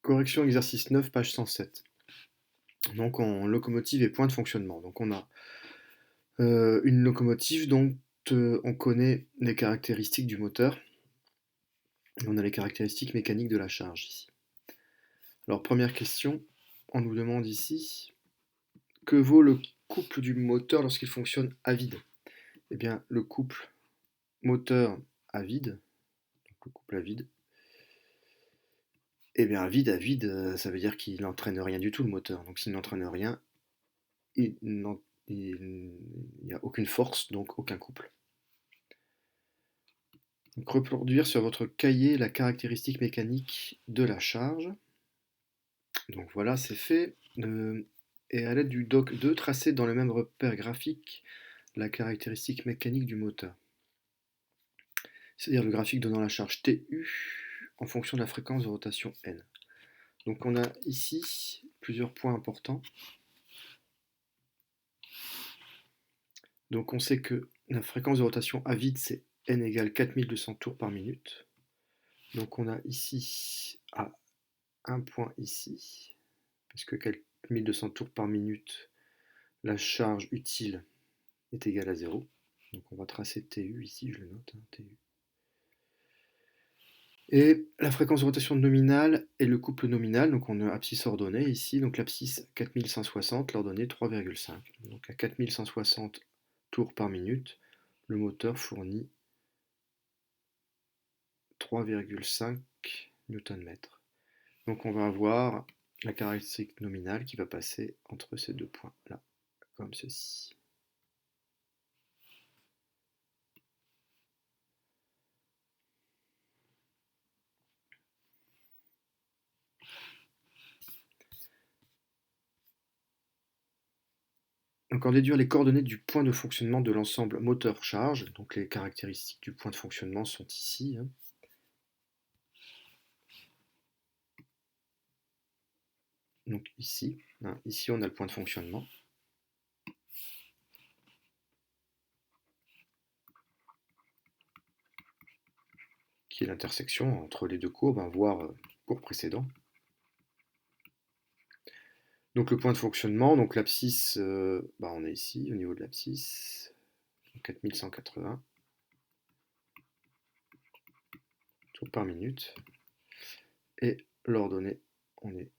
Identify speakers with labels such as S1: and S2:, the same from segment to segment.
S1: Correction exercice 9, page 107. Donc en locomotive et point de fonctionnement. Donc on a une locomotive dont on connaît les caractéristiques du moteur. Et on a les caractéristiques mécaniques de la charge ici. Alors première question, on nous demande ici, que vaut le couple du moteur lorsqu'il fonctionne à vide? Eh bien le couple moteur à vide, donc le couple à vide, eh bien à vide, ça veut dire qu'il n'entraîne rien du tout le moteur. Donc s'il n'entraîne rien, il n'y a aucune force, donc aucun couple. Donc, reproduire sur votre cahier la caractéristique mécanique de la charge. Donc voilà, c'est fait. Et à l'aide du doc 2, tracer dans le même repère graphique la caractéristique mécanique du moteur. C'est-à-dire le graphique donnant la charge TU en fonction de la fréquence de rotation N. Donc on a ici plusieurs points importants. Donc on sait que la fréquence de rotation à vide, c'est N égale 4200 tours par minute. Donc on a ici un point ici, parce que 4200 tours par minute, la charge utile est égale à 0. Donc on va tracer TU ici, je le note, TU. Et la fréquence de rotation nominale est le couple nominal, donc on a abscisse ordonnée ici, donc l'abscisse 4160, l'ordonnée 3,5. Donc à 4160 tours par minute, le moteur fournit 3,5 Nm. Donc on va avoir la caractéristique nominale qui va passer entre ces deux points-là, comme ceci. Donc en déduire les coordonnées du point de fonctionnement de l'ensemble moteur-charge, donc les caractéristiques du point de fonctionnement sont ici. Donc ici, ici on a le point de fonctionnement. Qui est l'intersection entre les deux courbes, voire courbe précédent. Donc le point de fonctionnement, donc l'abscisse, on est ici au niveau de l'abscisse, 4180 tours par minute. Et l'ordonnée, on est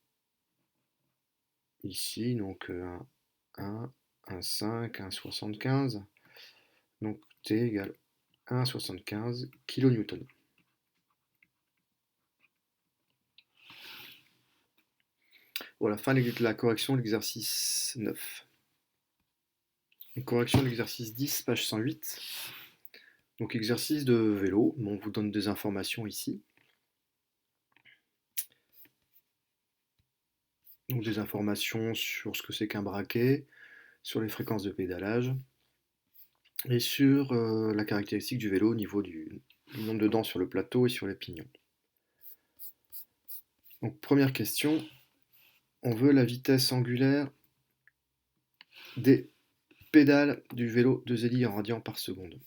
S1: ici, donc 1, 1,5, 1,75. Donc T égale 1,75 kN. Voilà, fin de la correction de l'exercice 9. Donc, correction de l'exercice 10, page 108. Donc exercice de vélo, on vous donne des informations ici. Donc des informations sur ce que c'est qu'un braquet, sur les fréquences de pédalage, et sur la caractéristique du vélo au niveau du nombre de dents sur le plateau et sur les pignons. Donc première question, on veut la vitesse angulaire des pédales du vélo de Zélie en radians par seconde.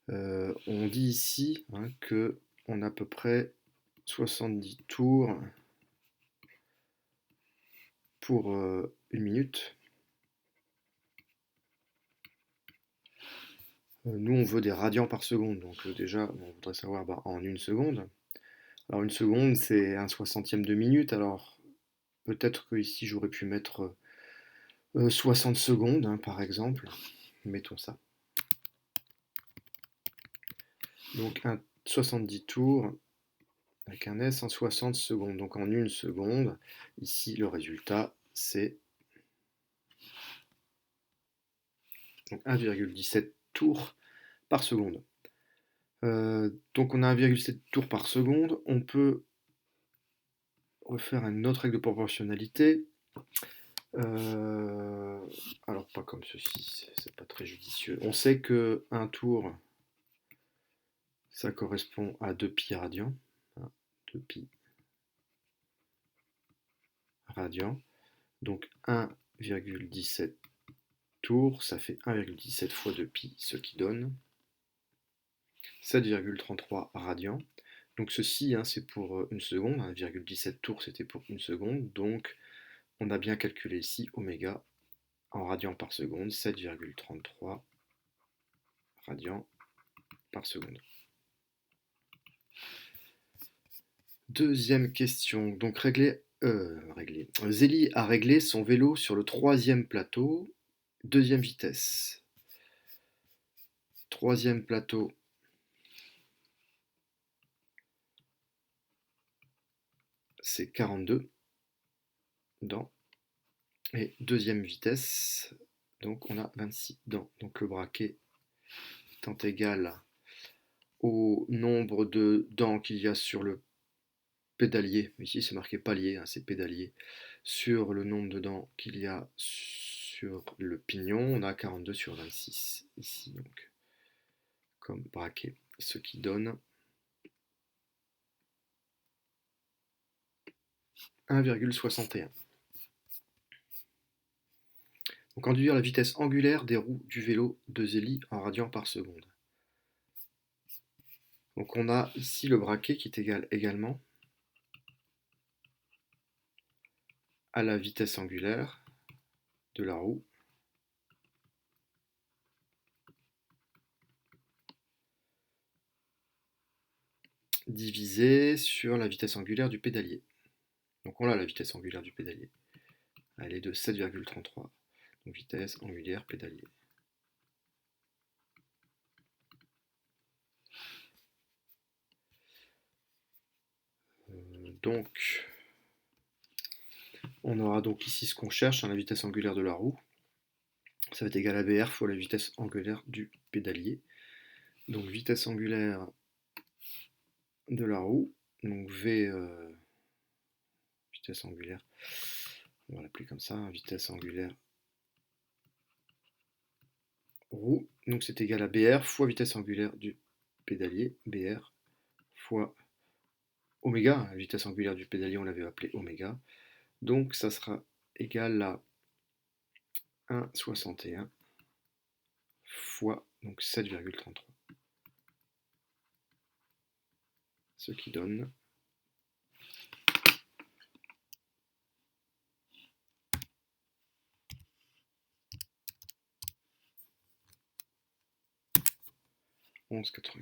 S1: On dit ici qu'on a à peu près 70 tours pour une minute. Nous, on veut des radians par seconde, donc déjà, on voudrait savoir en une seconde. Alors une seconde, c'est un soixantième de minute, alors peut-être que ici j'aurais pu mettre 60 secondes, par exemple. Mettons ça. Donc 70 tours avec un S en 60 secondes. Donc en une seconde, ici le résultat c'est 1,17 tours par seconde. Donc on a 1,7 tours par seconde. On peut refaire une autre règle de proportionnalité. Alors pas comme ceci, c'est pas très judicieux. On sait que un tour, ça correspond à 2 pi radians. 2 pi radians. Donc 1,17 tours, ça fait 1,17 fois 2 pi, ce qui donne 7,33 radians. Donc ceci, hein, c'est pour 1 seconde, 1,17 tours c'était pour 1 seconde, donc on a bien calculé ici oméga en radians par seconde, 7,33 radians par seconde. Deuxième question, donc Zélie a réglé son vélo sur le 3e plateau, 2e vitesse. 3e plateau, c'est 42 dents. Et 2e vitesse, donc on a 26 dents. Donc le braquet étant égal au nombre de dents qu'il y a sur le pédalier, ici c'est marqué palier, hein, c'est pédalier, sur le nombre de dents qu'il y a sur le pignon, on a 42 sur 26 ici, donc comme braquet, ce qui donne 1,61. Donc en déduire la vitesse angulaire des roues du vélo de Zélie en radians par seconde. Donc on a ici le braquet qui est égal également à la vitesse angulaire de la roue divisé sur la vitesse angulaire du pédalier. Donc on a la vitesse angulaire du pédalier. Elle est de 7,33. Donc vitesse angulaire pédalier. Donc on aura donc ici ce qu'on cherche, hein, la vitesse angulaire de la roue. Ça va être égal à BR fois la vitesse angulaire du pédalier. Donc vitesse angulaire de la roue, donc V, vitesse angulaire, on va l'appeler comme ça, hein, vitesse angulaire roue, donc c'est égal à BR fois vitesse angulaire du pédalier, BR fois oméga, la vitesse angulaire du pédalier on l'avait appelé oméga, donc ça sera égal à 1,61 fois donc 7,33, ce qui donne 11,84.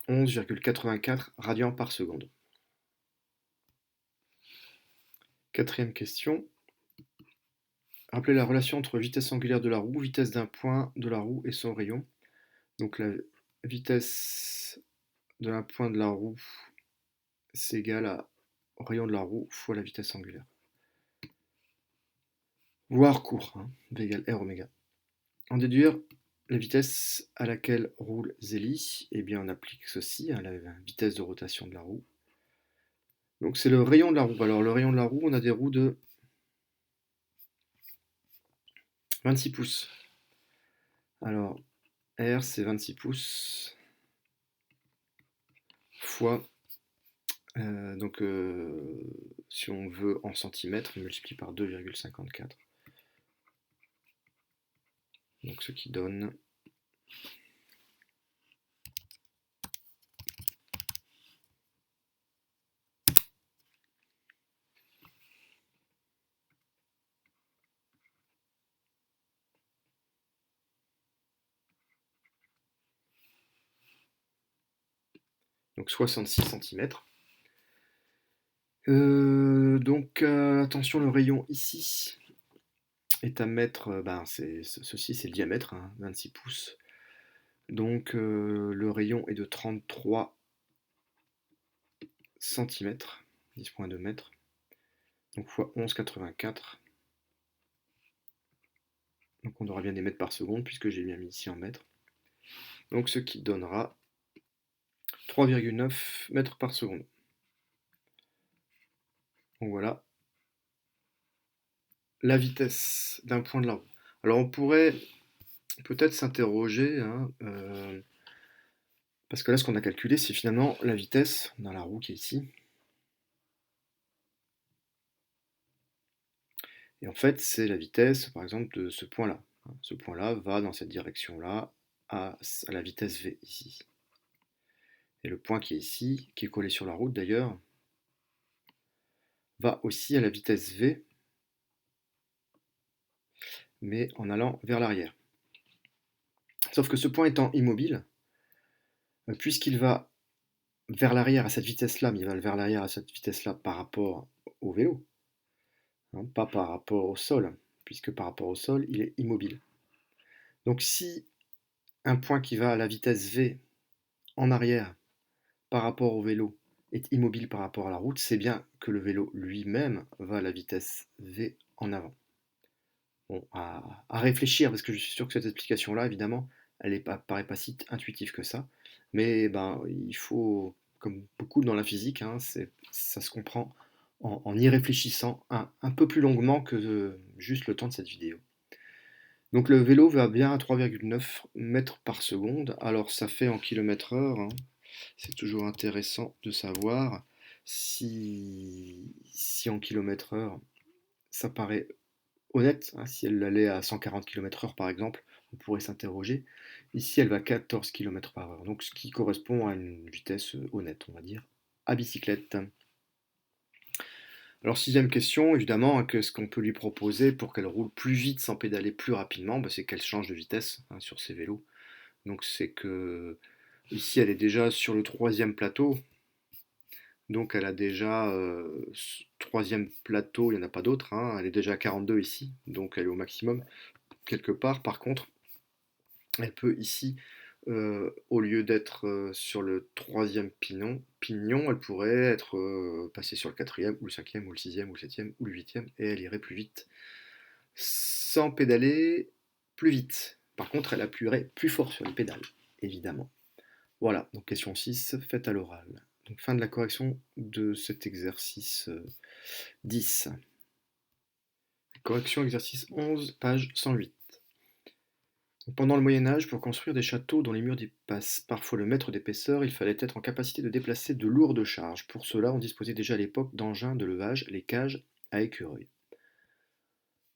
S1: « 11,84 radians par seconde. Quatrième question. Rappelez la relation entre vitesse angulaire de la roue, vitesse d'un point de la roue et son rayon. Donc la vitesse d'un point de la roue, c'est égal au rayon de la roue fois la vitesse angulaire. Voire court, hein, V égale R oméga. En déduire la vitesse à laquelle roule Zélie, eh bien on applique ceci, à la vitesse de rotation de la roue. Donc c'est le rayon de la roue. Alors le rayon de la roue, on a des roues de 26 pouces. Alors R c'est 26 pouces fois, si on veut en centimètres, on multiplie par 2,54. Donc ce qui donne donc 66 cm. Attention, le rayon ici est à mettre, ceci c'est le diamètre, hein, 26 pouces. Donc le rayon est de 33 cm, 10,2 mètres. Donc fois 11,84. Donc on aura bien des mètres par seconde puisque j'ai bien mis ici en mètres. Donc ce qui donnera 3,9 mètres par seconde. Donc voilà la vitesse d'un point de la roue. Alors on pourrait peut-être s'interroger, hein, parce que là ce qu'on a calculé c'est finalement la vitesse dans la roue qui est ici. Et en fait, c'est la vitesse, par exemple, de ce point-là. Ce point-là va dans cette direction-là à la vitesse v ici. Et le point qui est ici, qui est collé sur la route d'ailleurs, va aussi à la vitesse v, mais en allant vers l'arrière. Sauf que ce point étant immobile, puisqu'il va vers l'arrière à cette vitesse-là, mais il va vers l'arrière à cette vitesse-là par rapport au vélo, hein, pas par rapport au sol, puisque par rapport au sol, il est immobile. Donc si un point qui va à la vitesse v en arrière par rapport au vélo est immobile par rapport à la route, c'est bien que le vélo lui-même va à la vitesse v en avant. Bon, à réfléchir, parce que je suis sûr que cette explication-là, évidemment, elle ne paraît pas si intuitive que ça, mais ben, il faut, comme beaucoup dans la physique, hein, ça se comprend en y réfléchissant un peu plus longuement que juste le temps de cette vidéo. Donc le vélo va bien à 3,9 mètres par seconde, alors ça fait en kilomètres heure, hein. C'est toujours intéressant de savoir si en kilomètres heure ça paraît honnête, hein, si elle allait à 140 km/h par exemple, on pourrait s'interroger. Ici, elle va à 14 km par heure, donc ce qui correspond à une vitesse honnête, on va dire, à bicyclette. Alors, sixième question, évidemment, hein, qu'est-ce qu'on peut lui proposer pour qu'elle roule plus vite sans pédaler plus rapidement? Bah, c'est qu'elle change de vitesse, hein, sur ses vélos. Donc, c'est que ici, elle est déjà sur le troisième plateau. Donc, elle a déjà troisième plateau, il n'y en a pas d'autre, hein, elle est déjà à 42 ici, donc elle est au maximum quelque part. Par contre, elle peut ici, au lieu d'être sur le troisième pignon, elle pourrait être passée sur le quatrième, ou le cinquième, ou le sixième, ou le septième, ou le huitième, et elle irait plus vite, sans pédaler plus vite. Par contre, elle appuierait plus fort sur les pédales, évidemment. Voilà, donc question 6, faite à l'oral. Donc fin de la correction de cet exercice 10. Correction exercice 11, page 108. Pendant le Moyen Âge, pour construire des châteaux dont les murs dépassent parfois le mètre d'épaisseur, il fallait être en capacité de déplacer de lourdes charges. Pour cela, on disposait déjà à l'époque d'engins de levage, les cages à écureuil.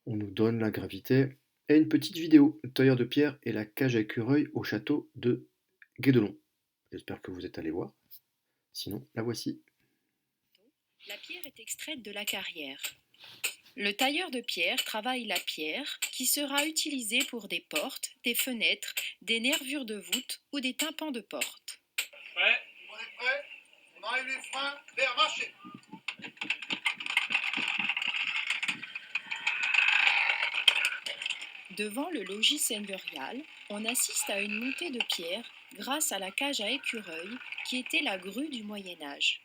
S1: On nous donne la gravité et une petite vidéo, le tailleur de pierre et la cage à écureuil au château de Guédelon. J'espère que vous êtes allés voir. Sinon, la voici.
S2: La pierre est extraite de la carrière. Le tailleur de pierre travaille la pierre qui sera utilisée pour des portes, des fenêtres, des nervures de voûte ou des tympans de porte.
S3: Prêt. On est prêt. On enlève les freins. Vers, marchez.
S2: Devant le logis seigneurial, on assiste à une montée de pierre grâce à la cage à écureuil qui était la grue du Moyen Âge.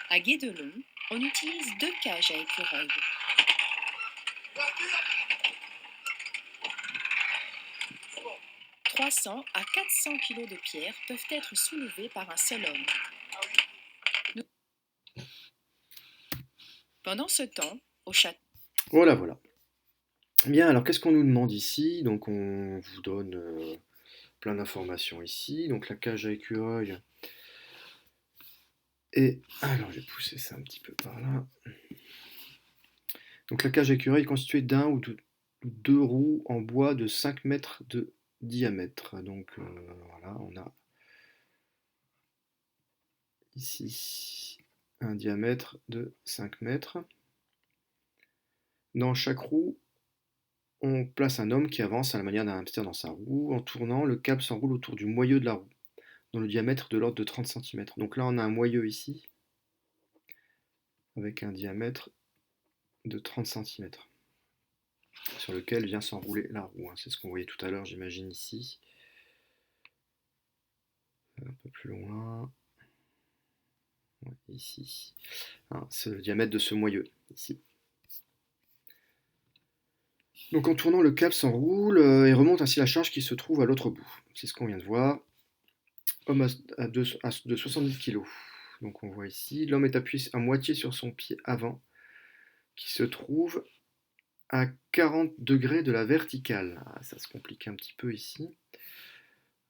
S2: À Guédelon, on utilise deux cages à écureuil. 300 à 400 kg de pierre peuvent être soulevés par un seul homme. Pendant ce temps, au château.
S1: Voilà, voilà. Bien, alors qu'est-ce qu'on nous demande ici? Donc on vous donne plein d'informations ici. Donc la cage à écureuil. Et alors je vais pousser ça un petit peu par là. Donc la cage à écureuil est constituée d'un ou de deux roues en bois de 5 mètres de diamètre. Donc voilà, on a ici un diamètre de 5 mètres. Dans chaque roue, on place un homme qui avance à la manière d'un hamster dans sa roue. En tournant, le câble s'enroule autour du moyeu de la roue, dont le diamètre est de l'ordre de 30 cm. Donc là, on a un moyeu ici, avec un diamètre de 30 cm, sur lequel vient s'enrouler la roue. C'est ce qu'on voyait tout à l'heure, j'imagine, ici. Un peu plus loin. Ouais, ici. C'est le diamètre de ce moyeu, ici. Donc en tournant, le câble s'enroule et remonte ainsi la charge qui se trouve à l'autre bout. C'est ce qu'on vient de voir. Homme de 70 kg. Donc on voit ici, l'homme est appuyé à moitié sur son pied avant, qui se trouve à 40 degrés de la verticale. Ça se complique un petit peu ici.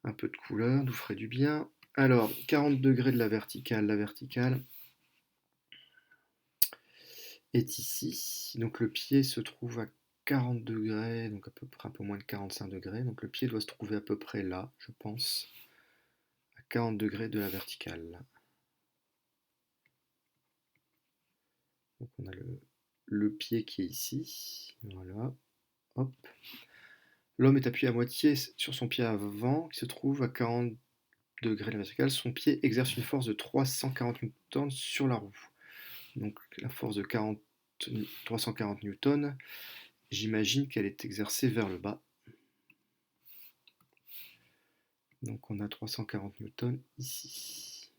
S1: Un peu de couleur nous ferait du bien. Alors, 40 degrés de la verticale est ici. Donc le pied se trouve à 40 degrés, donc à peu près un peu moins de 45 degrés. Donc le pied doit se trouver à peu près là, je pense, à 40 degrés de la verticale. Donc on a le pied qui est ici. Voilà. Hop. L'homme est appuyé à moitié sur son pied avant, qui se trouve à 40 degrés de la verticale. Son pied exerce une force de 340 newtons sur la roue. Donc la force de 340 newtons, j'imagine qu'elle est exercée vers le bas. Donc on a 340 newtons ici.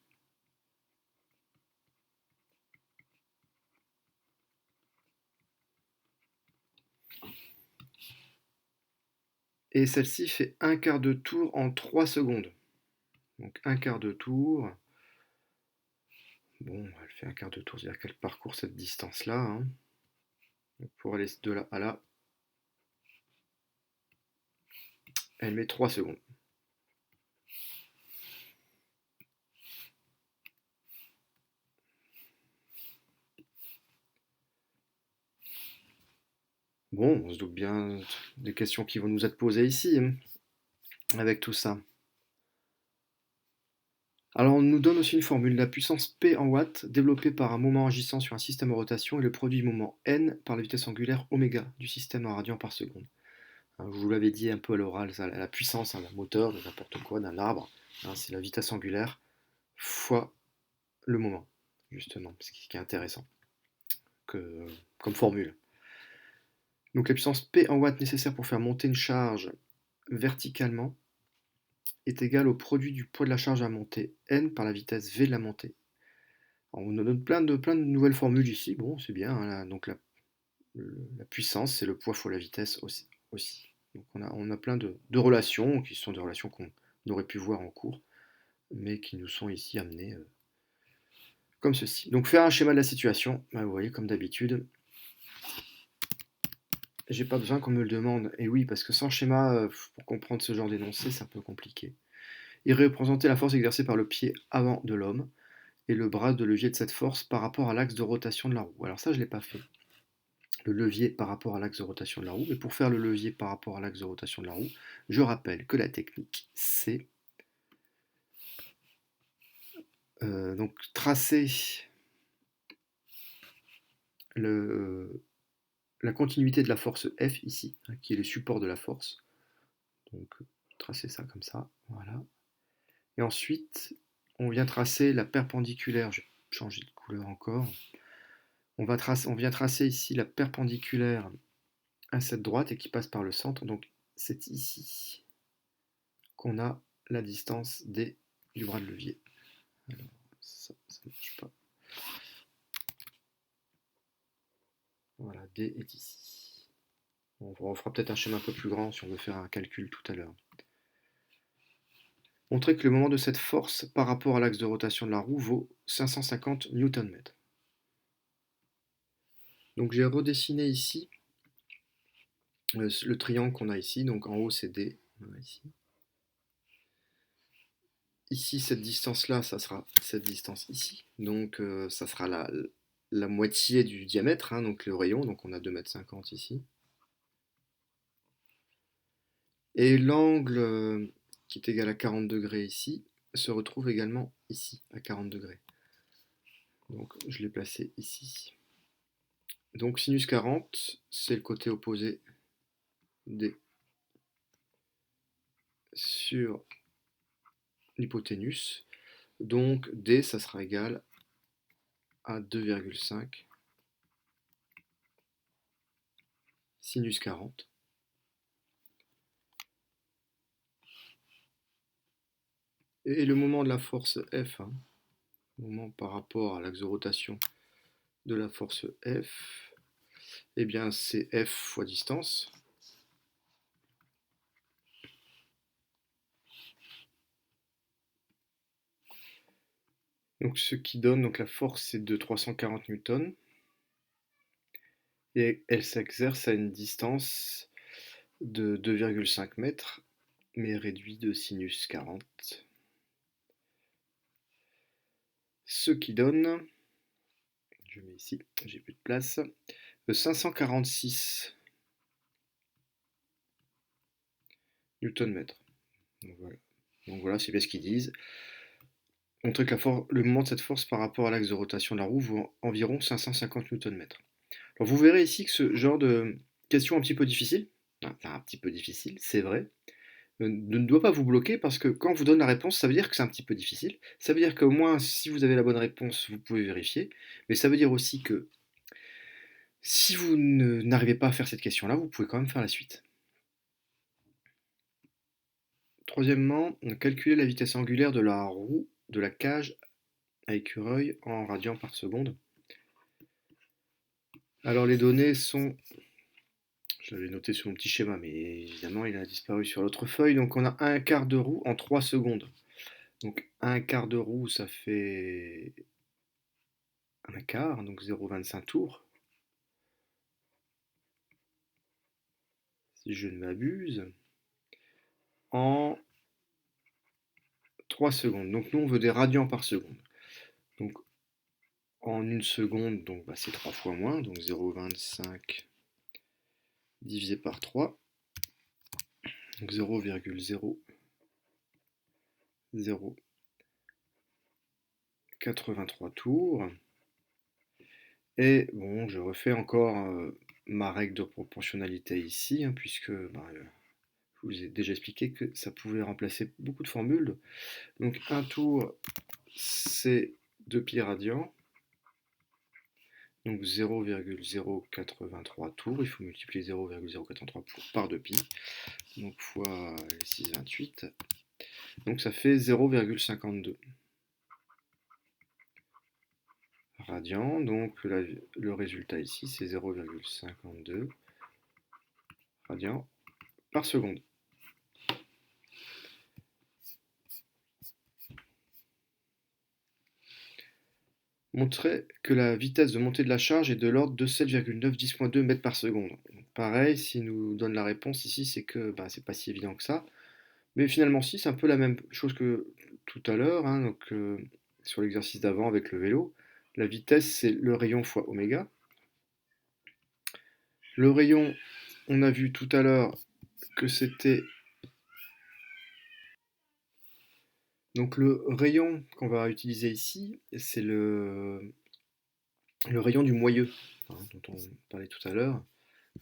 S1: Et celle-ci fait un quart de tour en 3 secondes. Donc un quart de tour. Bon, elle fait un quart de tour, c'est-à-dire qu'elle parcourt cette distance-là. Hein. Pour aller de là à là, elle met 3 secondes. Bon, on se doute bien des questions qui vont nous être posées ici, hein, avec tout ça. Alors on nous donne aussi une formule, la puissance P en watts, développée par un moment agissant sur un système en rotation, est le produit du moment N par la vitesse angulaire oméga du système en radians par seconde. Hein, je vous l'avais dit un peu à l'oral, la puissance d'un moteur, de n'importe quoi, d'un arbre, hein, c'est la vitesse angulaire fois le moment, justement, ce qui est intéressant comme formule. Donc la puissance P en watts nécessaire pour faire monter une charge verticalement est égale au produit du poids de la charge à monter, N par la vitesse V de la montée. Alors, on nous donne plein de nouvelles formules ici, bon c'est bien, hein, donc la puissance c'est le poids fois la vitesse aussi. Donc on a plein de relations qui sont des relations qu'on aurait pu voir en cours, mais qui nous sont ici amenées comme ceci. Donc faire un schéma de la situation, bah, vous voyez comme d'habitude, j'ai pas besoin qu'on me le demande, et oui parce que sans schéma, pour comprendre ce genre d'énoncé c'est un peu compliqué. Il représentait la force exercée par le pied avant de l'homme, et le bras de levier de cette force par rapport à l'axe de rotation de la roue. Alors ça je ne l'ai pas fait. Le levier par rapport à l'axe de rotation de la roue. Mais pour faire le levier par rapport à l'axe de rotation de la roue, je rappelle que la technique, c'est donc tracer la continuité de la force F ici, hein, qui est le support de la force. Donc tracer ça comme ça, voilà. Et ensuite, on vient tracer la perpendiculaire. Je vais changer de couleur encore. On vient tracer ici la perpendiculaire à cette droite et qui passe par le centre. Donc c'est ici qu'on a la distance D du bras de levier. Alors, ça ne marche pas. Voilà, D est ici. On fera peut-être un schéma un peu plus grand si on veut faire un calcul tout à l'heure. Montrer que le moment de cette force par rapport à l'axe de rotation de la roue vaut 550 Nm. Donc j'ai redessiné ici le triangle qu'on a ici. Donc en haut c'est D. Voilà, ici. Ici, cette distance-là, ça sera cette distance ici. Donc ça sera la moitié du diamètre, hein, donc le rayon. Donc on a 2,50 m ici. Et l'angle qui est égal à 40 degrés ici se retrouve également ici, à 40 degrés. Donc je l'ai placé ici. Donc sinus 40, c'est le côté opposé D sur l'hypoténuse. Donc D, ça sera égal à 2,5 sinus 40. Et le moment de la force F, hein, moment par rapport à l'axe de rotation de la force F, eh bien c'est F fois distance. Donc ce qui donne, donc la force est de 340 newtons. Et elle s'exerce à une distance de 2,5 mètres, mais réduit de sinus 40. Ce qui donne, je mets ici, j'ai plus de place, 546 Newton-mètres. Donc voilà, c'est bien ce qu'ils disent. Montrer que le moment de cette force par rapport à l'axe de rotation de la roue vaut environ 550 Newton-mètres. Alors vous verrez ici que ce genre de question un petit peu difficile, enfin un petit peu difficile, c'est vrai, ne doit pas vous bloquer parce que quand on vous donne la réponse, ça veut dire que c'est un petit peu difficile. Ça veut dire qu'au moins, si vous avez la bonne réponse, vous pouvez vérifier. Mais ça veut dire aussi que si vous n'arrivez pas à faire cette question-là, vous pouvez quand même faire la suite. Troisièmement, calculer la vitesse angulaire de la roue de la cage à écureuil en radians par seconde. Alors les données sont, je l'avais noté sur mon petit schéma, mais évidemment il a disparu sur l'autre feuille. Donc on a un quart de roue en 3 secondes. Donc un quart de roue, ça fait un quart, donc 0,25 tours, si je ne m'abuse, en 3 secondes. Donc nous on veut des radians par seconde. Donc en une seconde, donc c'est 3 fois moins, donc 0,25 divisé par 3, donc 0,0083 tours. Et bon, je refais encore ma règle de proportionnalité ici, puisque je vous ai déjà expliqué que ça pouvait remplacer beaucoup de formules. Donc un tour, c'est 2 pi radians. Donc 0,083 tours, il faut multiplier 0,083 par 2 pi, donc fois 628, donc ça fait 0,52 radians, donc le résultat ici c'est 0,52 radians par seconde. Montrer que la vitesse de montée de la charge est de l'ordre de 7,910.2 mètres par seconde. Donc pareil, s'il nous donne la réponse ici, c'est que c'est pas si évident que ça. Mais finalement, si, c'est un peu la même chose que tout à l'heure, donc sur l'exercice d'avant avec le vélo. La vitesse, c'est le rayon fois oméga. Le rayon, on a vu tout à l'heure que c'était... Donc le rayon qu'on va utiliser ici, c'est le rayon du moyeu, dont on parlait tout à l'heure.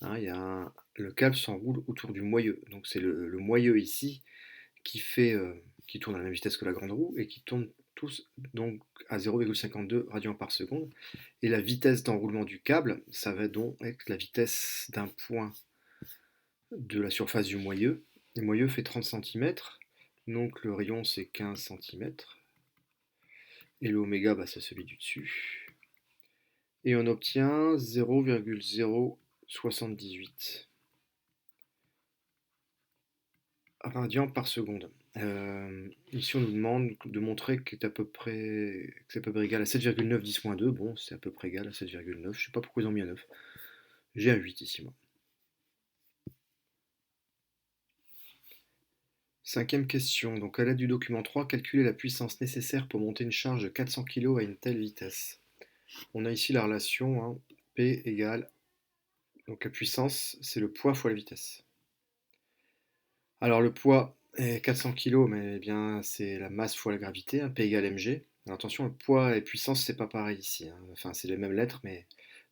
S1: Le câble s'enroule autour du moyeu. Donc c'est le moyeu ici qui tourne à la même vitesse que la grande roue et qui tourne tous donc à 0,52 radians par seconde. Et la vitesse d'enroulement du câble, ça va donc être la vitesse d'un point de la surface du moyeu. Le moyeu fait 30 cm, donc le rayon c'est 15 cm. Et le oméga, c'est celui du dessus. Et on obtient 0,078 radians par seconde. Ici, on nous demande de montrer que c'est à peu près égal à 7,910-2. Bon, c'est à peu près égal à 7,9. Je sais pas pourquoi ils ont mis un 9. J'ai un 8 ici, moi. Cinquième question. Donc, à l'aide du document 3, calculer la puissance nécessaire pour monter une charge de 400 kg à une telle vitesse. On a ici la relation, P égale... Donc, la puissance, c'est le poids fois la vitesse. Alors, le poids est 400 kg, mais bien, c'est la masse fois la gravité, P égale mg. Alors, attention, le poids et puissance, c'est pas pareil ici. Enfin, c'est les mêmes lettres, mais...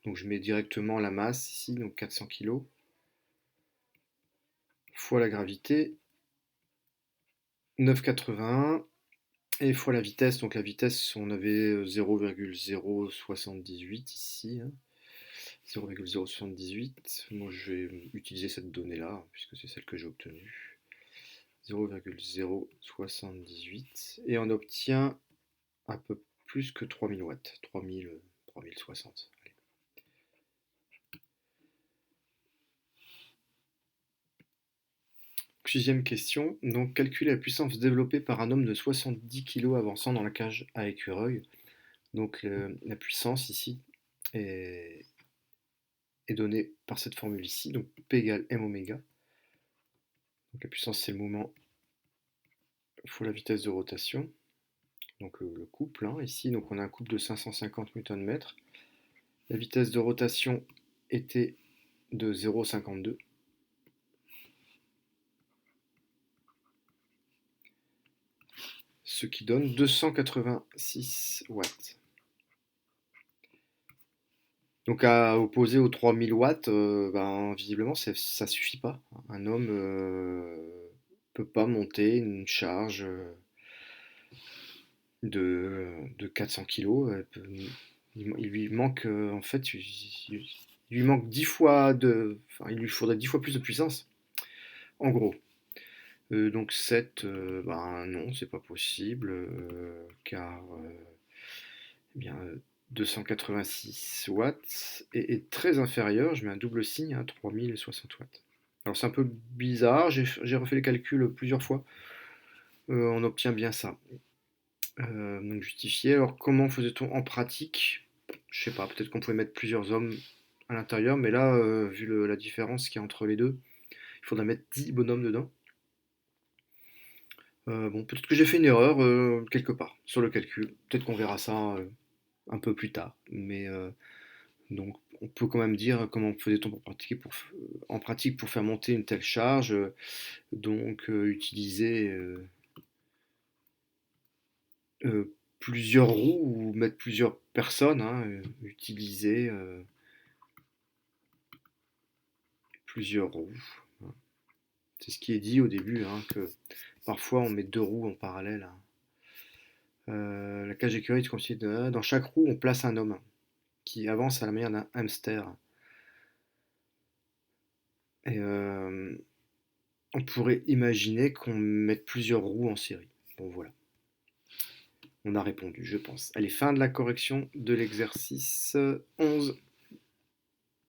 S1: Donc, je mets directement la masse ici, donc 400 kg, fois la gravité, 9,81, et fois la vitesse. Donc, la vitesse, on avait 0,078 ici, 0,078. Moi, je vais utiliser cette donnée-là, puisque c'est celle que j'ai obtenue. 0,078. Et on obtient un peu plus que 3000 watts. 3060. Allez. Sixième question. Donc, calculer la puissance développée par un homme de 70 kg avançant dans la cage à écureuil. Donc, la puissance ici est donnée par cette formule ici. Donc, P égale m oméga. Donc, la puissance, c'est le moment fois la vitesse de rotation. donc le couple, hein, ici, donc on a un couple de 550 Nm. La vitesse de rotation était de 0,52. Ce qui donne 286 watts. Donc à opposer aux 3000 watts, ben, visiblement ça suffit pas. Un homme peut pas monter une charge de 400 kilos. Il lui manque en fait, il lui manque 10 fois enfin, il lui faudrait 10 fois plus de puissance, en gros. Donc 7, ben non, c'est pas possible, car eh bien, 286 watts est très inférieur, je mets un double signe à 3060 watts. Alors c'est un peu bizarre, j'ai refait les calculs plusieurs fois, on obtient bien ça. Donc justifié. Alors comment faisait-on en pratique? Je sais pas, peut-être qu'on pouvait mettre plusieurs hommes à l'intérieur, mais là, vu la différence qu'il y a entre les deux, il faudrait mettre 10 bonhommes dedans. Bon, peut-être que j'ai fait une erreur quelque part sur le calcul. Peut-être qu'on verra ça un peu plus tard. Mais donc, on peut quand même dire comment faisait-on en pratique pour faire monter une telle charge. Donc, utiliser plusieurs roues ou mettre plusieurs personnes. Hein, utiliser plusieurs roues. C'est ce qui est dit au début, hein, que parfois on met deux roues en parallèle. Hein. La cage d'écurie est constituée dans chaque roue, on place un homme qui avance à la manière d'un hamster. Et on pourrait imaginer qu'on mette plusieurs roues en série. Bon voilà, on a répondu, je pense. Allez, fin de la correction de l'exercice 11.